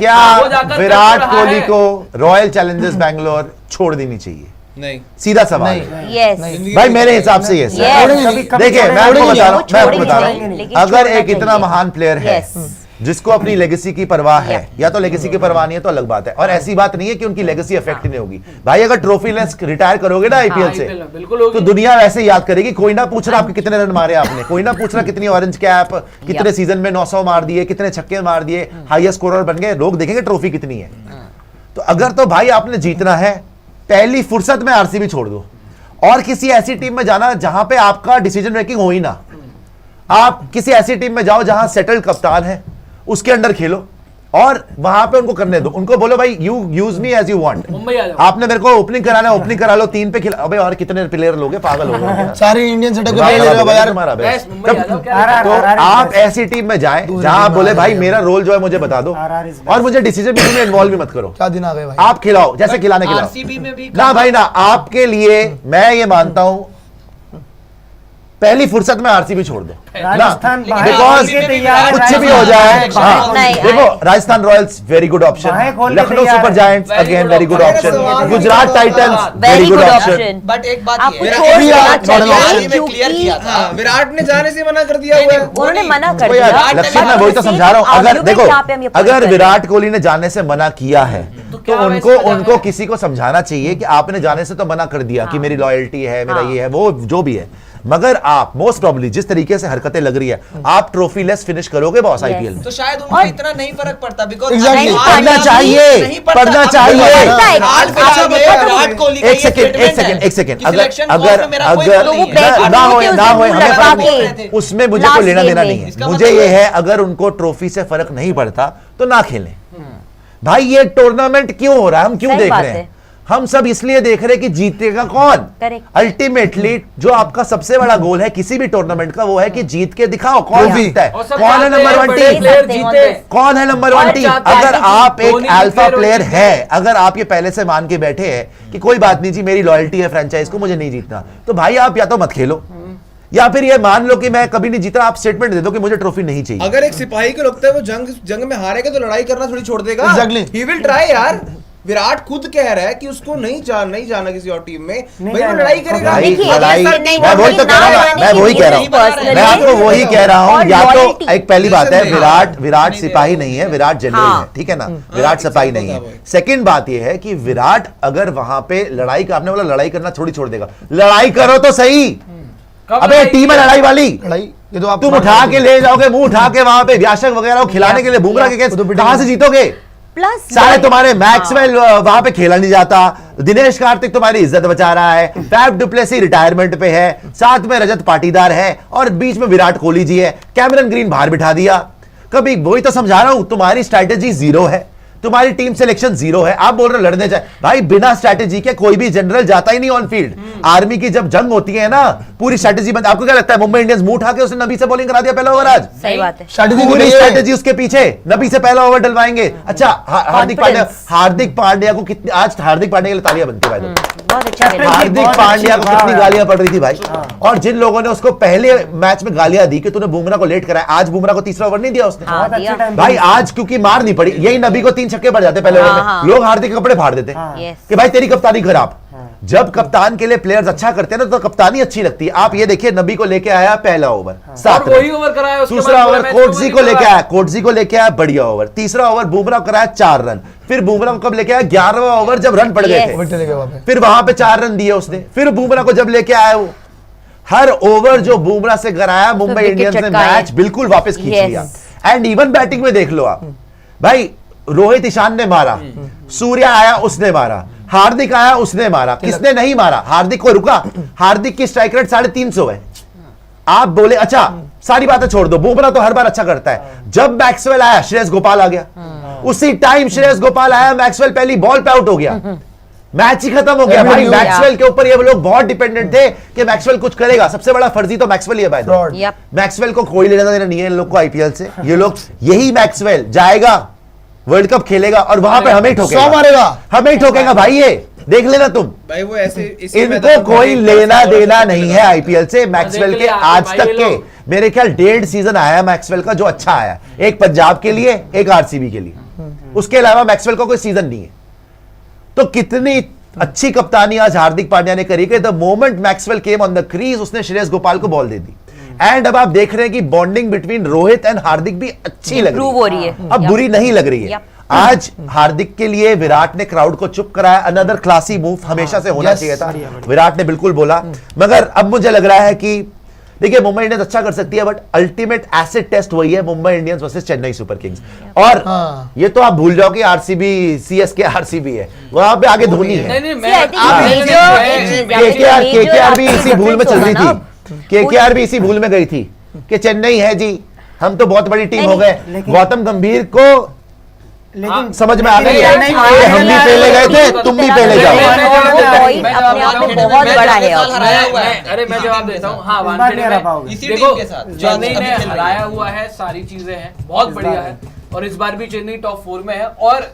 क्या विराट कोहली को royal Challengers Bangalore छोड़ देनी चाहिए? नहीं, सीधा सवाल यस भाई, मेरे हिसाब से यस। देखिए मैं आपको बता रहा हूँ, अगर एक इतना महान प्लेयर है जिसको अपनी लेगेसी की परवाह है, या तो लेगेसी की परवाह नहीं है तो अलग बात है, और ऐसी बात नहीं है कि उनकी लेगेसी अफेक्ट नहीं होगी। भाई अगर ट्रॉफी लेस रिटायर करोगे ना आईपीएल से, तो दुनिया वैसे याद करेगी। कोई ना पूछ रहा आपके कितने रन मारे आपने, कोई ना पूछ रहा कितनी ऑरेंज कैप, कितने सीजन में 900 मार दिए, कितने छक्के मार दिए, हाईएस्ट स्कोरर बन गए। लोग देखेंगे ट्रॉफी कितनी है। तो अगर तो भाई आपने जीतना है, पहली फुर्सत में आरसीबी छोड़ दो और किसी ऐसी टीम में जाना जहां पे आपका डिसीजन मेकिंग हो ही ना। आप किसी ऐसी टीम में जाओ जहां सेटल्ड कप्तान है, उसके अंडर खेलो और वहां पे उनको करने दो। उनको बोलो भाई you use me as you want. आपने मेरे को ओपनिंग कराना है, ओपनिंग करा लो, 3 पे खिला। अबे और कितने प्लेयर लोगे, पागल हो गए सारे इंडियन सेटअप तो आप ऐसी टीम में जाएं जहां आप बोले भाई मेरा रोल जो है मुझे बता दो और मुझे डिसीजन मेकिंग में इन्वॉल्व भी मत करो। क्या दिन आ गए भाई, आप खिलाओ जैसे खिलाने खिलाओ ना भाई ना। आपके लिए मैं ये मानता हूं पहली फुर्सत में आरसीबी छोड़ दो, राजस्थान बिकॉज कुछ भी हो जाए। देखो Rajasthan Royals very good option, Lucknow super giants again very good option, Gujarat Titans very good option. But एक बात विराट ने जाने से मना कर दिया हुआ है, उन्होंने मना कर दिया। लक्ष्य मैं वही तो समझा रहा हूँ। अगर देखो अगर विराट कोहली ने जाने से मना किया है तो उनको किसी को समझाना चाहिए कि आपने जाने से तो मना कर दिया कि मेरी लॉयल्टी है, मेरा ये है, वो जो भी है। मगर आप मोस्ट प्रॉब्ली जिस तरीके से हरकतें लग रही है, आप ट्रॉफी लेस फिनिश करोगे बॉस आईपीएल में, तो शायद उनको इतना नहीं फर्क पड़ता। बिकॉज़ पढ़ना चाहिए, पढ़ना चाहिए। एक सेकेंड अगर ना हो हमें उसमें मुझे कोई लेना देना नहीं है। मुझे ये है अगर उनको ट्रॉफी से फर्क नहीं पड़ता तो ना खेलें। भाई ये टूर्नामेंट क्यों हो रहा है, हम क्यों देख रहे हैं? हम सब इसलिए देख रहे हैं कि जीतेगा कौन। अल्टीमेटली जो आपका सबसे बड़ा गोल है किसी भी टूर्नामेंट का, वो है कि जीत के दिखाओ कौन जीतता है, कौन है नंबर 1 टीम, कौन है नंबर 1 टीम। अगर आप एक अल्फा प्लेयर है, अगर आप ये पहले से मान के बैठे हैं कि कोई बात नहीं जी मेरी लॉयल्टी है फ्रेंचाइज को, मुझे नहीं जीतना, तो भाई आप या तो मत खेलो या फिर ये मान लो कि मैं कभी नहीं जीता। आप स्टेटमेंट दे दो कि मुझे ट्रॉफी नहीं चाहिए। अगर एक सिपाही को लगता है वो जंग में हारेगा तो लड़ाई करना थोड़ी छोड़ देगा। Exactly. He will try यार। विराट खुद कह रहा है कि उसको नहीं जाना किसी और टीम में, भाई वो लड़ाई करेगा। मैं वही तो कह रहा हूँ, मैं वही कह रहा हूँ, मैं आपको वही कह रहा हूँ। या तो एक पहली बात है विराट सिपाही नहीं है, विराट जनरल है, ठीक है ना, विराट सिपाही नहीं है। सेकंड बात ये है कि विराट अगर वहां पे लड़ाई का, आपने बोला लड़ाई करना थोड़ी छोड़ देगा, लड़ाई करो तो सही। अबे टीम है लड़ाई वाली, ये तो आप तुम उठा के ले जाओगे, मुंह उठा के वहां पे व्यासक वगैरह को खिलाने के लिए, बुमराह के कहां से जीतोगे? प्लस सारे तुम्हारे मैक्सवेल वहां पे खेला नहीं जाता, दिनेश कार्तिक तुम्हारी इज्जत बचा रहा है, फैफ डुप्लेसी रिटायरमेंट पे है, साथ में रजत पाटीदार है और बीच में विराट कोहली जी है, कैमरन ग्रीन बाहर बिठा दिया। कभी वही तो समझा रहा हूं, तुम्हारी स्ट्रैटेजी जीरो है, तुम्हारी टीम सिलेक्शन जीरो है। आप बोल रहे लड़ने जाए, भाई बिना स्ट्रैटेजी के कोई भी जनरल जाता ही नहीं ऑन फील्ड। आर्मी की जब जंग होती है ना, पूरी स्ट्रैटेजी बंद। आपको क्या लगता है मुंबई इंडियंस मुंह उठा के उसने नबी से बॉलिंग करा दिया पहला ओवर? आज सही बात है, पूरी स्ट्रैटेजी उसके पीछे, नबी से पहला ओवर डलवाएंगे। अच्छा हार्दिक पांड्या को कितनी, आज हार्दिक पांड्या के लिए तालियां बनती है, बहुत अच्छा। हार्दिक पांड्या को कितनी गालियां पड़ रही थी भाई, और जिन लोगों ने उसको पहले मैच में गालियां दी कि तूने बुमराह को लेट कराया, आज बुमराह को तीसरा ओवर नहीं दिया उसने भाई। आज क्योंकि मार नहीं पड़ी, यही नबी को 3 छक्के पड़ जाते पहले ओवर में, लोग हार्दिक के कपड़े फाड़ देते कि भाई तेरी कप्तानी खराब। जब कप्तान के लिए प्लेयर्स अच्छा करते हैं ना तो कप्तानी अच्छी लगती है। आप ये देखिए नबी को लेके आया पहला ओवर 7 रन, दूसरा ओवर कोटजी को लेके आया बढ़िया ओवर, तीसरा ओवर बुमराह कराया 4 रन, फिर बुमराह को कब लेके आया 11वां ओवर जब रन पड़ गए थे, फिर वहां पे 4 रन दिए उसने, फिर बुमराह को जब लेके आया वो हर ओवर जो बुमराह से कराया, मुंबई इंडियंस ने मैच बिल्कुल वापस खींच लिया। एंड इवन बैटिंग में देख लो आप भाई, रोहित ईशान ने मारा, सूर्या आया उसने मारा, हार्दिक आया उसने मारा, किसने नहीं मारा? हार्दिक को रुका, हार्दिक की स्ट्राइक रेट 350 है। आप बोले अच्छा सारी बातें छोड़ दो, बुमराह तो हर बार अच्छा करता है। जब मैक्सवेल आया श्रेयस गोपाल आ गया, उसी टाइम श्रेयस गोपाल आया, मैक्सवेल पहली बॉल पे आउट हो गया, मैच ही खत्म हो गया भाई। मैक्सवेल के ऊपर ये लोग बहुत डिपेंडेंट थे कि मैक्सवेल कुछ करेगा। सबसे बड़ा फर्जी तो मैक्सवेल ही है भाई। मैक्सवेल को कोई लेना देना नहीं है इन लोग को आईपीएल से। ये लोग, यही मैक्सवेल जाएगा वर्ल्ड कप खेलेगा और वहां पे हमें ही ठोकेगा, मारेगा, हमें ही ठोकेगा भाई। ये देख लेना तुम भाई, वो ऐसे इनको कोई लेना देना नहीं है आईपीएल से। मैक्सवेल के आज तक के मेरे ख्याल 1.5 सीजन आया मैक्सवेल का जो अच्छा आया, एक पंजाब के लिए, एक आरसीबी के लिए। उसके अलावा मैक्सवेल का कोई सीजन नहीं है। तो कितनी अच्छी कप्तानी आज हार्दिक पांड्या ने करी कि the moment Maxwell came on the crease उसने श्रेयस गोपाल को बॉल दे दी। एंड अब आप देख रहे हैं कि बॉन्डिंग बिटवीन रोहित एंड हार्दिक भी अच्छी लग Improve हो रही है। अब बुरी नहीं लग रही है। आज हार्दिक के लिए विराट ने क्राउड को चुप कराया, अनदर क्लासी मूव हमेशा से होना चाहिए था, विराट ने बिल्कुल बोला। मगर अब मुझे लग रहा है कि देखिए मुंबई इंडियंस अच्छा कर सकती है, बट अल्टीमेट एसिड टेस्ट वही है Mumbai Indians versus Chennai super Kings. और ये तो आप भूल जाओ कि आरसीबी सीएसके आरसीबी है, वहां पे आगे धोनी है। केकेआर भी इसी भूल में चल रही थी, केकेआर भी इसी भूल में गई थी कि चेन्नई है जी, हम तो बहुत बड़ी टीम हो गए। गौतम गंभीर को लेकिन समझ में आ गई है कि हम भी पहले गए थे, तुम भी पहले जाओ। अपने आप में बहुत बड़ा है। अरे मैं जवाब देता हूँ। हाँ, वानखेड़े में इसी देखो टीम के साथ चेन्नई ने हराया हुआ है, सारी चीजें हैं, बहुत बढ़िया है। और इस बार भी चेन्नई टॉप 4 में है। और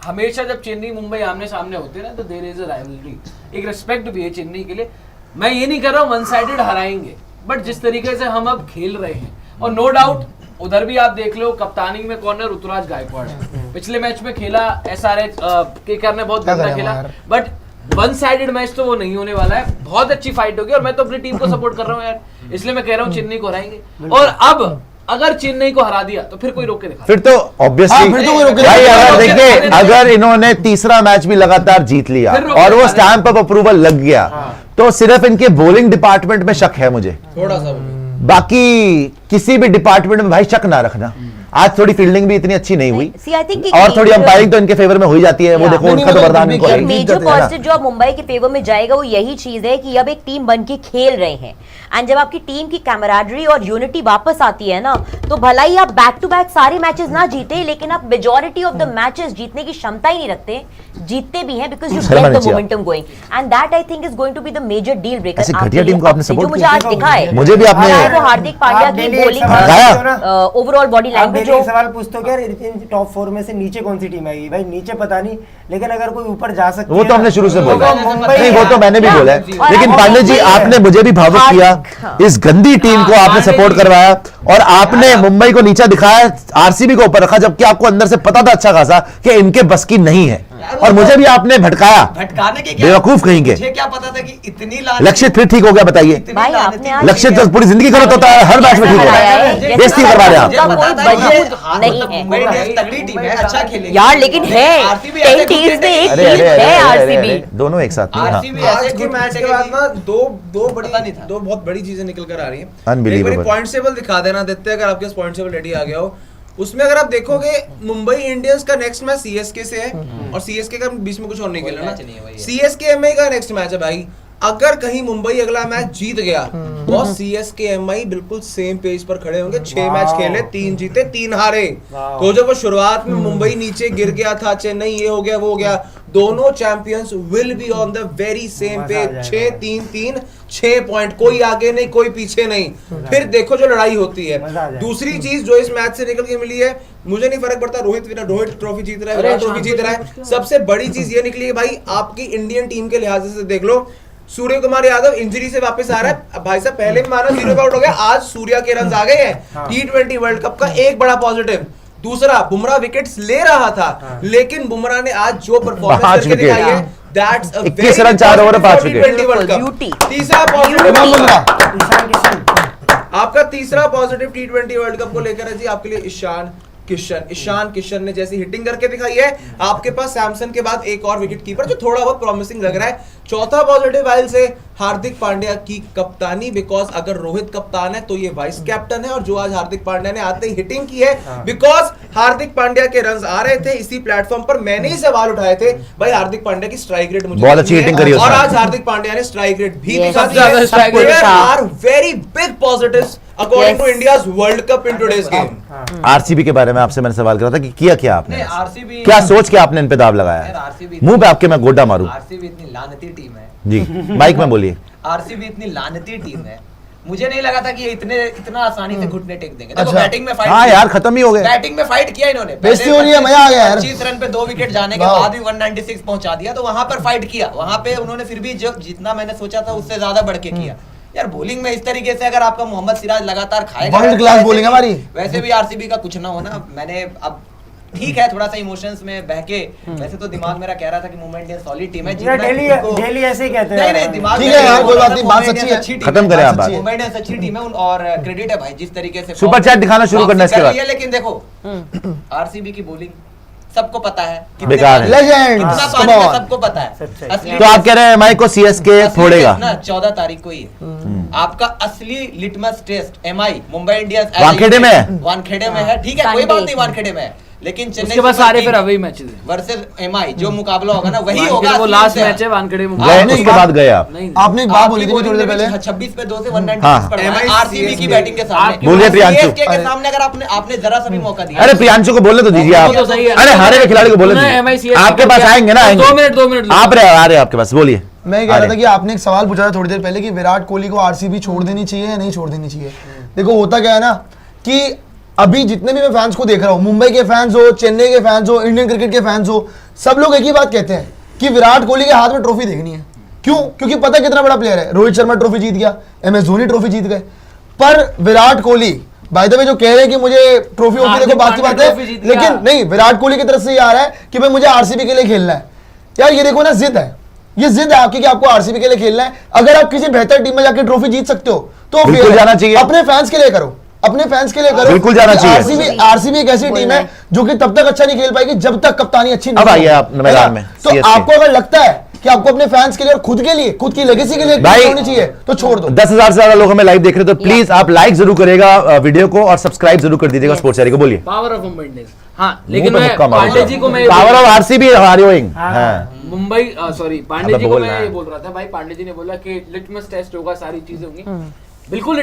हमेशा जब चेन्नई मुंबई आमने सामने होते हैं ना, तो देयर इज अ राइवलरी, एक रिस्पेक्ट भी है चेन्नई के लिए। मैं ये नहीं कर रहा हूँ वन साइडेड हराएंगे, बट जिस तरीके से हम अब खेल रहे हैं, और नो डाउट उधर भी आप देख लो कप्तानी में कौन है, ऋतुराज गायकवाड़ है। पिछले मैच में खेला एसआरएच केकेआर ने बहुत गंदा खेला, बट वन साइडेड मैच तो वो नहीं होने वाला है। बहुत अच्छी फाइट होगी और मैं तो अपनी टीम को सपोर्ट कर रहा हूँ यार, इसलिए मैं कह रहा हूँ चेन्नई को हराएंगे। और अब अगर चेन्नई को हरा दिया तो फिर कोई रोक के दिखा, फिर तो ऑब्वियसली भाई अगर देखिए अगर इन्होंने तीसरा मैच भी लगातार जीत लिया और वो स्टैंप ऑफ अप्रूवल लग गया, तो सिर्फ इनके बॉलिंग डिपार्टमेंट में शक है मुझे, थोड़ा सा बाकी किसी भी डिपार्टमेंट में भाई शक ना रखना। आज थोड़ी फील्डिंग भी इतनी अच्छी नहीं हुई, और थोड़ी अंपायरिंग तो इनके फेवर में हो ही जाती है। वो देखो उनका तो वरदान इनको है। मेजर पॉजिटिव जो अब मुंबई के फेवर में जाएगा वो यही चीज है कि अब एक टीम बन के खेल रहे हैं। एंड जब आपकी टीम की कैमराडरी और यूनिटी वापस आती है ना, तो भला ही आप बैक टू बैक सारे मैचेस ना जीते, लेकिन आप मेजॉरिटी ऑफ द मैचेस जीतने की क्षमता ही नहीं रखते, जीतते भी हैं because you get the momentum going, and that I think is going to be the major deal breaker. ऐसे घटिया टीम को आपने सपोर्ट मुझे आज दिखा है, मुझे भी आपने वो हार्दिक पांड्या की बॉलिंग, ओवरऑल बॉडी लैंग्वेज। सवाल पूछते हो क्या इन टॉप 4 में से नीचे कौन सी टीम आएगी? भाई नीचे पता नहीं, लेकिन अगर कोई ऊपर जा सकती है, वो तो हमने शुरू से बोला, मुंबई नहीं वो तो मैंने भी बोला है। लेकिन पांडे जी आपने मुझे भी भावुक किया, इस गंदी टीम को आपने सपोर्ट करवाया और आपने मुंबई को नीचा दिखाया, आरसीबी को ऊपर रखा, जबकि आपको अंदर से पता था अच्छा खासा कि इनके बस की नहीं है। और मुझे भी आपने भटकाया, भटकाने के क्या, बेवकूफ कहेंगे। मुझे क्या पता था कि इतनी लक्षित फिर ठीक हो गया, बताइए। भाई आपने आज लक्षित तो पूरी जिंदगी गलत होता है, हर मैच में ठीक होता है, बेइज्जती करवा रहे हैं आप। नहीं है तगड़ी टीम है, अच्छा खेलेगी यार, लेकिन है 10 टीम्स में एक टीम है आरसीबी, दोनों एक साथ नहीं। आरसीबी आज ऐसे के मैच के बाद ना दो बहुत बड़ी चीजें निकल कर आ रही हैं। Unbelievable. एक बार पॉइंट टेबल दिखा देना देते, अगर आपके पास पॉइंट टेबल रेडी आ गया हो, उसमें अगर आप देखोगे मुंबई इंडियंस का नेक्स्ट मैच सीएसके से है, और सीएसके का बीच में कुछ और नहीं खेलना ना, सीएसके एमआई का नेक्स्ट मैच है भाई। अगर कहीं मुंबई अगला मैच जीत गया, बॉस सीएसके एमआई बिल्कुल सेम पेज पर खड़े होंगे। 6 मैच खेले, 3 जीते 3 हारे। तो जब वो शुरुआत में मुंबई नीचे गिर गया था, चेन्नई ये हो गया वो हो गया, दोनों champions will be on the very same page. 6-3-3 6 point, कोई आगे नहीं कोई पीछे नहीं। फिर देखो जो लड़ाई होती है। दूसरी चीज जो इस मैच से निकल के मिली है, मुझे नहीं फर्क पड़ता रोहित ट्रॉफी जीत रहा है, विराट ट्रॉफी जीत रहा है, सबसे बड़ी चीज ये निकली है भाई आपकी इंडियन टीम के लिहाज से देख लो, सूर्य कुमार यादव इंजरी से वापस आ रहा है भाई साहब। पहले माना 0 आउट हो गया, आज सूर्या के रन आ गए हैं। T20 वर्ल्ड कप का एक बड़ा पॉजिटिव। दूसरा, बुमराह विकेट्स ले रहा था, लेकिन बुमराह ने आज जो परफॉर्मेंस करके दिखाई है, that's a 21 run 4 over 5 wicket. तीसरा पॉजिटिव आपका, तीसरा पॉजिटिव T20 वर्ल्ड कप को लेकर है जी आपके लिए ईशान किशन ने जैसी हिटिंग करके दिखाई है। आपके पास सैमसन के बाद एक और विकेट कीपर जो थोड़ा बहुत प्रॉमिसिंग लग रहा है। चौथा पॉजिटिव वाइल से हार्दिक पांड्या की कप्तानी, बिकॉज अगर रोहित कप्तान है तो ये वाइस कैप्टन है, और जो आज हार्दिक पांड्या ने आते ही हिटिंग की है, बिकॉज हार्दिक पांड्या के रन्स आ रहे थे। इसी प्लेटफॉर्म पर मैंने ही सवाल उठाए थे भाई हार्दिक पांड्या की स्ट्राइक रेट मुझे बहुत अच्छी हिटिंग करी, और आज हार्दिक पांड्या ने स्ट्राइक रेट भी दिखा दी ज्यादा है। strike rate There are very big positives according to India's World Cup in today's game. RCB के बारे में आपसे मैंने सवाल करा था कि किया क्या आपने, आरसीबी क्या सोच के आपने इन पे दाव लगाया? मुंह पे आपके मैं गोटा मारूं आरसीबी इतनी लानती टीम है जी, माइक में बोलिए। आरसीबी इतनी लानती टीम है, मुझे नहीं लगा था कि ये इतना आसानी से घुटने टेक देंगे। देखो बैटिंग में फाइट, हाँ यार खत्म ही हो गया, बैटिंग में फाइट किया इन्होंने, बेइज्जती हो रही है, मजा आ गया यार। 25 रन पे 2 विकेट जाने के बाद भी 196 पहुंचा दिया, तो वहां पर फाइट किया। वहां पे उन्होंने फिर भी जो जितना मैंने सोचा था उससे ज्यादा बढ़ के किया। यार बॉलिंग में इस तरीके से अगर आपका मोहम्मद सिराज लगातार खाएगा, वर्ल्ड क्लास बॉलिंग हमारी, वैसे भी आरसीबी का कुछ ना हो ना। मैंने अब ठीक है थोड़ा सा इमोशंस में बहके, वैसे तो दिमाग मेरा कह रहा था कि मुंबई इंडियंस सॉलिड टीम है, ये डेली डेली ऐसे ही कहते नहीं हैं। नहीं दिमाग ठीक में है यार, बोल कोई रहा बात था, नहीं, बात मुंबई सच्ची इंडियंस है। अच्छी टीम खत्म करें आप बात। मुंबई इंडियंस अच्छी टीम है और क्रेडिट है भाई जिस तरीके से सुपर चैट दिखाना शुरू करना इसके बाद। लेकिन देखो आरसीबी की बॉलिंग सबको पता है कितने बेकार है। पानी- Legends, कितना come पानी है on. सबको पता है। सच्चाई। असली तो आप कह रहे हैं एमआई को सीएसके फोड़ेगा? 14 तारीख को ही है। आपका असली litmus test MI Mumbai Indians Wankhede में है? वानखेड़े में है, ठीक है कोई Sunday। बात नहीं, वानखेड़े में है, लेकिन चेन्नई उसके बाद सारे फिर अवे मैचेस हैं। वर्सेस एमआई जो मुकाबला होगा ना वही होगा। वानखेड़े वो असली लास्ट से। मैच है वानखेड़े में। गए उसके बाद गए आप? नहीं आपने एक बात बोली थी थोड़ी देर पहले, 26 पे 2 से 196 हाँ। पर MI आरसीबी की बैटिंग के सामने। बोलिए प्रियांशु। CSK के सामने अगर आपने जरा सा भी मौका दिया। अरे प्रियांशु को बोलने तो दीजिए आप। वो तो सही है। अरे हारे हुए खिलाड़ी को बोलने उन्होंने दीजिए। MI आपके पास आएंगे ना, आएंगे। 2 मिनट आप रहे आ रहे आपके पास, बोलिए। मैं ये कह रहा था कि आपने एक सवाल पूछा था थोड़ी देर पहले कि विराट कोहली को आरसीबी छोड़ देनी चाहिए या नहीं छोड़ देनी चाहिए। देखो होता क्या है ना कि अभी जितने भी मैं फैंस को देख रहा हूँ, मुंबई के फैंस हो, चेन्नई के फैंस हो, इंडियन क्रिकेट के फैंस हो, सब लोग एक ही बात कहते हैं कि विराट कोहली के हाथ में ट्रॉफी देखनी है। क्यों? क्योंकि पता है कितना बड़ा प्लेयर है। रोहित शर्मा ट्रॉफी जीत गया, MS धोनी ट्रॉफी जीत गए, पर Virat Kohli by the way जो कह रहे हैं कि मुझे ट्रॉफी होती है, देखो बात की बात है, ट्रॉफी जीत गया। लेकिन नहीं, विराट कोहली की तरफ से ये आ रहा है कि भाई मुझे आरसीबी के लिए खेलना है। यार ये देखो ना, जिद है, ये जिद है आपकी कि आपको आरसीबी के लिए खेलना है। अगर आप किसी बेहतर टीम में जाके ट्रॉफी जीत सकते हो तो बिल्कुल फिर जाना चाहिए। अपने फैंस के लिए करो, अपने फैंस के लिए करो। बिल्कुल जाना चाहिए। आरसीबी एक ऐसी टीम है जो कि तब तक अच्छा नहीं खेल पाएगी जब तक कप्तानी अच्छी नहीं अब आइए होगी। आप मैदान है ना? में, तो CSK। आपको अगर लगता है कि आपको अपने फैंस के लिए और खुद के लिए, खुद की लेगेसी के लिए एक भाई, टीम होनी चाहिए तो छोड़ दो। 10,000 से ज्यादा लोग हमें लाइव देख रहे हैं, तो प्लीज आप लाइक जरूर करेगा वीडियो को और सब्सक्राइब जरूर कर दीजिएगा स्पोर्ट्स चैनल को। बोलिए। Power of Mumbai Indians. हाँ लेकिन मुंह पे मैं मुक्का मारो। पांडे जी को मैं पावर ऑफ आरसीबी हारियोइंग। हाँ मुंबई सॉरी पांडे अबे जी को बोलना मैं है। ये बोल रहा था भाई, पांडे जी ने बोला कि लिटमस टेस्ट होगा, सारी चीजें होंगी। बिल्कुल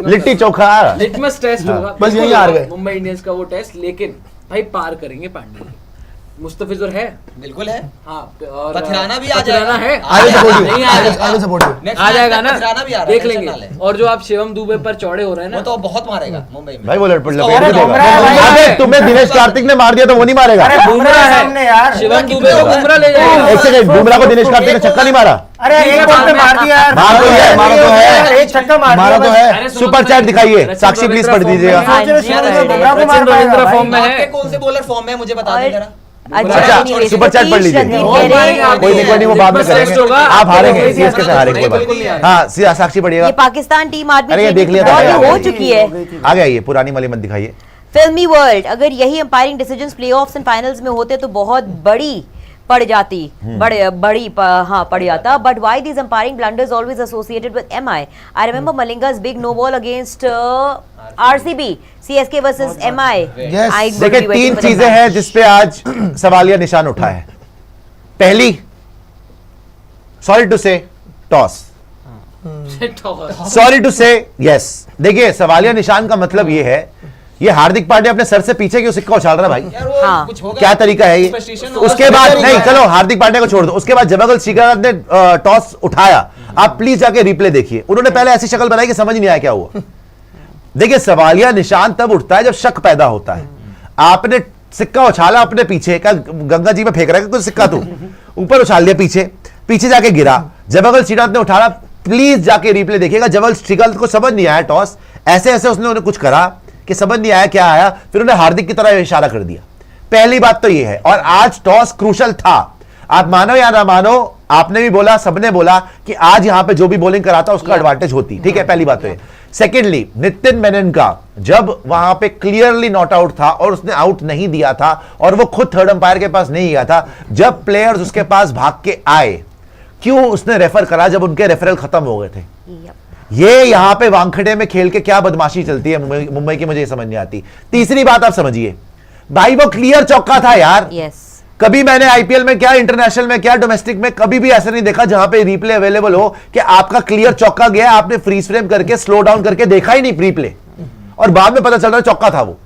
लिट्टी चोखा। लिटमस टेस्ट होगा, बस यही हार गए। मुंबई इंडियंस का वो टेस्ट, लेकिन भाई पार करेंगे पांडे जी। मुस्तफिजुर है, बिल्कुल है। हाँ, और पथराना भी आ पथराना जाएगा। है, आगे सपोर्ट नहीं आएगा, आगे सपोर्ट Next आ match जाएगा में ना, पथराना भी आ रहा है, देख टेंशन लेंगे। ना ले। और जो आप शिवम दुबे पर चौड़े हो रहे हैं वो ना, तो बहुत मारेगा मुंबई में। भाई वो लपेट अरे देगा। बुमराह है भाई। अबे तुम्हें दिनेश कार्तिक ने मार दिया तो वो नहीं मारेगा? अरे बुमराह है सामने यार। शिवम दुबे को बुमराह ले जाएगा। एक सेकंड, बुमराह को दिनेश कार्तिक ने छक्का नहीं मारा? अरे एक बॉल पे मार दिया यार। मार तो है, मारा तो है। एक छक्का मार मारा दिया तो बस। है। अरे सुपर चैट दिखाइए, साक्षी प्लीज पढ़ दीजिएगा। हाँ जी, सोच रहे हो बुमराह को मार सचिन पाएगा रविंद्र भाई। फॉर्म में है। आपके कौन से बॉलर फॉर्म में है मुझे बता दें जरा। अच्छा, सुपर चैट पढ़ लीजिए। कोई नहीं वो बाद में लिटमस टेस्ट करेंगे। होगा। आप हारेंगे, नहीं, सीएसके से हारेंगे कोई बात बिल्कुल नहीं। नहीं हाँ साक्षी पढ़िएगा। ये पाकिस्तान टीम आदमी अरे ये देख लिया था ड्रॉ यार। हो चुकी है। आगे आइए, पुरानी वाली मत दिखाइए। फिल्मी वर्ल्ड, अगर यही umpiring decisions playoffs and finals में होते तो बहुत बड़ी पड़ जाती, पड़ जाता। But why these umpiring blunders always associated with MI? I remember Malinga's big no ball against RCB, CSK versus MI. Yes. देखिए 3 चीजें हैं जिसपे आज सवालिया निशान उठा है। पहली, सॉरी टू से टॉस, सॉरी टू से यस। देखिए सवालिया निशान का मतलब ये है, ये हार्दिक पांड्या अपने सर से पीछे क्यों सिक्का उछाल रहा है भाई? यार वो हाँ। कुछ होगा। क्या तरीका है ये? Superstition उसके होगा। बाद तरीका नहीं, है। चलो हार्दिक पांड्या को छोड़ दो, उसके बाद जबरगल श्रीकांत ने टॉस उठाया। आप प्लीज जाके रिप्ले देखिए, उन्होंने पहले ऐसी शक्ल बनाई कि समझ नहीं आया क्या हुआ। देखिए सवालिया निशान तब उठता है जब शक पैदा होता है। आपने सिक्का उछाला अपने पीछे का, गंगा जी में फेंक रहा है कुछ सिक्का, तू ऊपर उछाल दिया, पीछे जाके गिरा, जबरगल श्रीकांत ने उठाया। प्लीज जाके रिप्ले देखिएगा। जबरगल श्रीकांत को समझ नहीं आया टॉस, ऐसे ऐसे उसने उन्हें कुछ करा कि समझ नहीं आया क्या आया, फिर उन्हें हार्दिक की तरह इशारा कर दिया। पहली बात तो ये है। और आज टॉस क्रूशल था, आप मानो या ना मानो, आपने भी बोला, सबने बोला कि आज यहां पे जो भी बॉलिंग कराता उसका एडवांटेज होती। ठीक है, पहली बात तो ये। सेकेंडली, नितिन मेनन का जब वहां पे क्लियरली नॉट आउट था और उसने आउट नहीं दिया था और वो खुद थर्ड अंपायर के पास नहीं गया था, जब प्लेयर्स उसके पास भाग के आए, क्यों उसने रेफर करा जब उनके रेफरल खत्म हो गए थे? ये यहां पे वानखेड़े में खेल के क्या बदमाशी चलती है मुंबई की, मुझे समझ नहीं आती। तीसरी बात आप समझिए भाई, वो क्लियर चौका था यार। यस, कभी मैंने आईपीएल में क्या, इंटरनेशनल में क्या, डोमेस्टिक में कभी भी ऐसा नहीं देखा जहां पे रिप्ले अवेलेबल हो कि आपका क्लियर चौका गया, आपने फ्रीज फ्रेम करके स्लो डाउन करके देखा ही नहीं रिप्ले और बाद में पता चल रहा चौका था वो।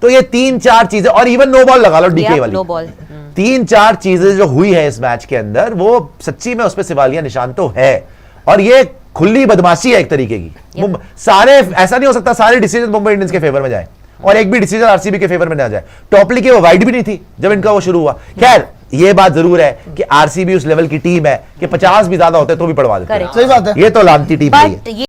तो ये 3-4 चीजें, और इवन नो बॉल लगा लो डीके वाली, नो बॉल, 3-4 चीजें जो हुई है इस मैच के अंदर, वो सच्ची में उस पर सवालिया निशान तो है। और ये खुली बदमाशी है एक तरीके की। सारे, ऐसा नहीं हो सकता सारे डिसीजन मुंबई इंडियंस के फेवर में जाए और एक भी डिसीजन आरसीबी के फेवर में ना जाए। टॉपली की वो वाइड भी नहीं थी जब इनका वो शुरू हुआ। खैर ये बात जरूर है कि आरसीबी उस लेवल की टीम है कि 50 भी ज्यादा होते तो भी पड़वा देते। Correct. सही बात है। ये तो लानती टीम है। बट